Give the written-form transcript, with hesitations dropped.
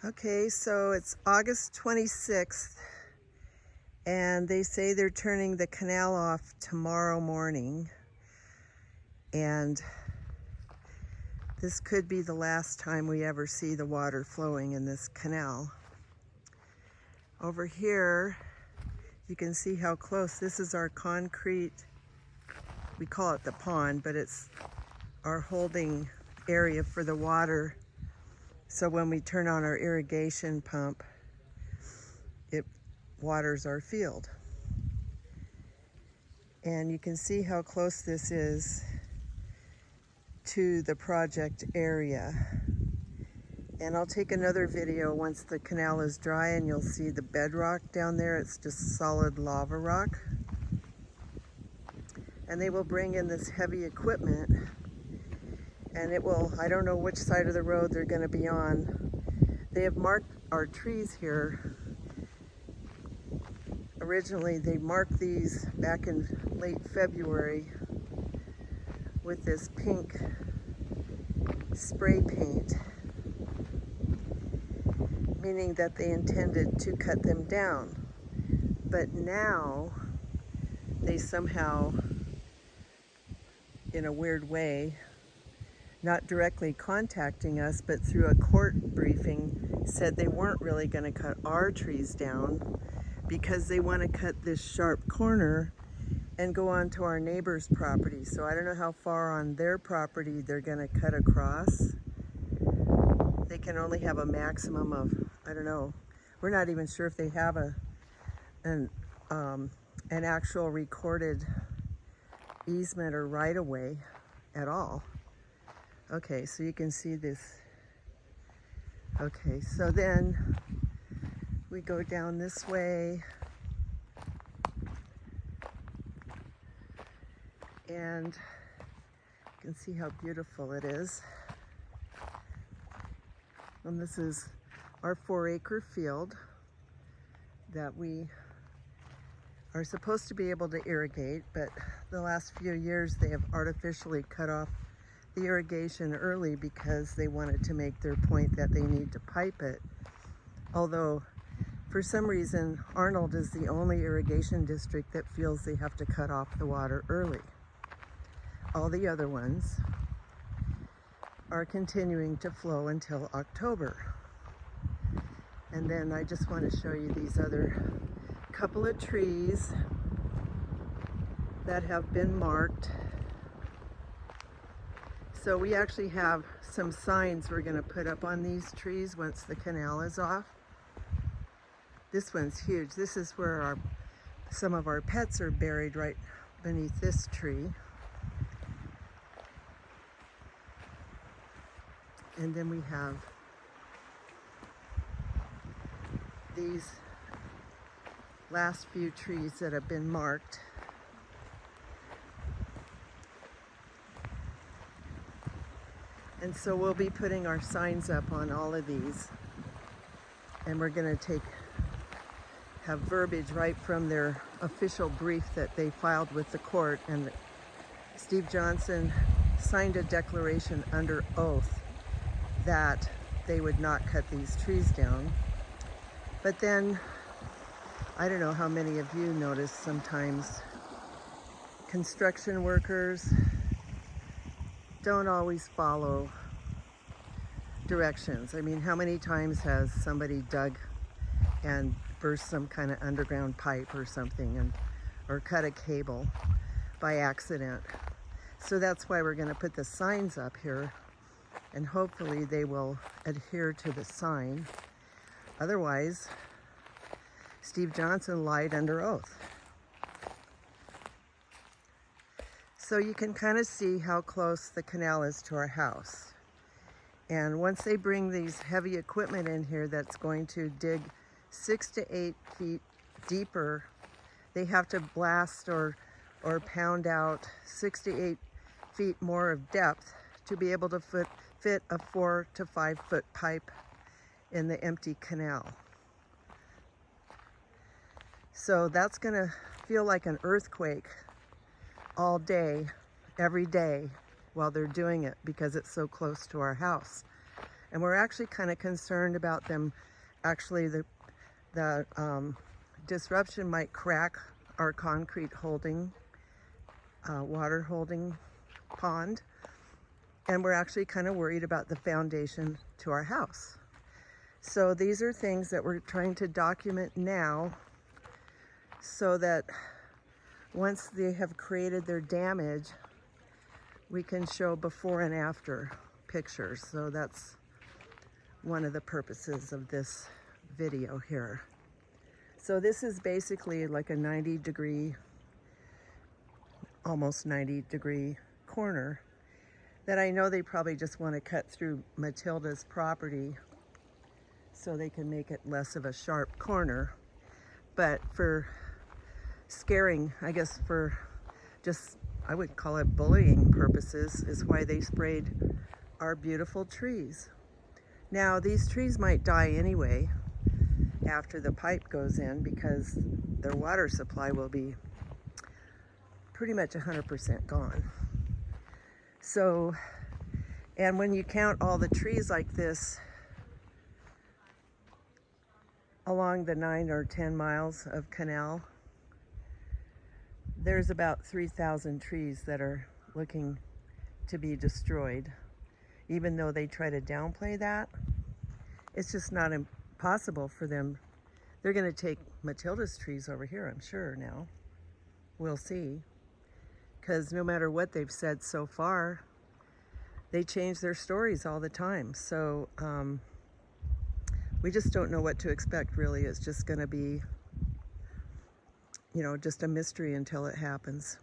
Okay, so it's August 26th, and they say they're turning the canal off tomorrow morning. And this could be the last time we ever see the water flowing in this canal. Over here, you can see how close. This is our concrete, we call it the pond, but it's our holding area for the water. So when we turn on our irrigation pump, it waters our field. And you can see how close this is to the project area. And I'll take another video once the canal is dry and you'll see the bedrock down there. It's just solid lava rock. And they will bring in this heavy equipment, and it will, I don't know which side of the road they're going to be on. They have marked our trees here. Originally, they marked these back in late February with this pink spray paint, meaning that they intended to cut them down. But now, they somehow, in a weird way, not directly contacting us, but through a court briefing, said they weren't really going to cut our trees down because they want to cut this sharp corner and go onto our neighbor's property. So I don't know how far on their property they're going to cut across. They can only have a maximum of, I don't know, we're not even sure if they have an actual recorded easement or right-of-way at all. Okay, so you can see this. Okay, so then we go down this way, and you can see how beautiful it is. And this is our 4-acre field that we are supposed to be able to irrigate, but the last few years they have artificially cut off the irrigation early because they wanted to make their point that they need to pipe it. Although, for some reason, Arnold is the only irrigation district that feels they have to cut off the water early. All the other ones are continuing to flow until October. And then I just want to show you these other couple of trees that have been marked. So we actually have some signs we're going to put up on these trees once the canal is off. This one's huge. This is where some of our pets are buried, right beneath this tree. And then we have these last few trees that have been marked. And so we'll be putting our signs up on all of these, and we're going to have verbiage right from their official brief that they filed with the court. And Steve Johnson signed a declaration under oath that they would not cut these trees down. But then, I don't know how many of you notice sometimes construction workers don't always follow directions. I mean, how many times has somebody dug and burst some kind of underground pipe or something, or cut a cable by accident? So that's why we're going to put the signs up here, and hopefully they will adhere to the sign. Otherwise, Steve Johnson lied under oath. So you can kind of see how close the canal is to our house. And once they bring these heavy equipment in here that's going to dig 6 to 8 feet deeper, they have to blast or pound out 6 to 8 feet more of depth to be able to fit a 4 to 5 foot pipe in the empty canal. So that's going to feel like an earthquake all day, every day, while they're doing it, because it's so close to our house. And we're actually kind of concerned about them. Actually, the disruption might crack our concrete holding, water holding pond. And we're actually kind of worried about the foundation to our house. So these are things that we're trying to document now so that once they have created their damage, we can show before and after pictures. So that's one of the purposes of this video here. So this is basically like a 90-degree, almost 90-degree corner that I know they probably just want to cut through Matilda's property so they can make it less of a sharp corner. But for scaring, I guess for just, I would call it bullying purposes, is why they sprayed our beautiful trees. Now these trees might die anyway after the pipe goes in because their water supply will be pretty much 100% gone. So, and when you count all the trees like this along the 9 or 10 miles of canal, there's about 3,000 trees that are looking to be destroyed. Even though they try to downplay that, it's just not impossible for them. They're going to take Matilda's trees over here, I'm sure now. We'll see. Because no matter what they've said so far, they change their stories all the time. So we just don't know what to expect, really. It's just going to be, you know, just a mystery until it happens.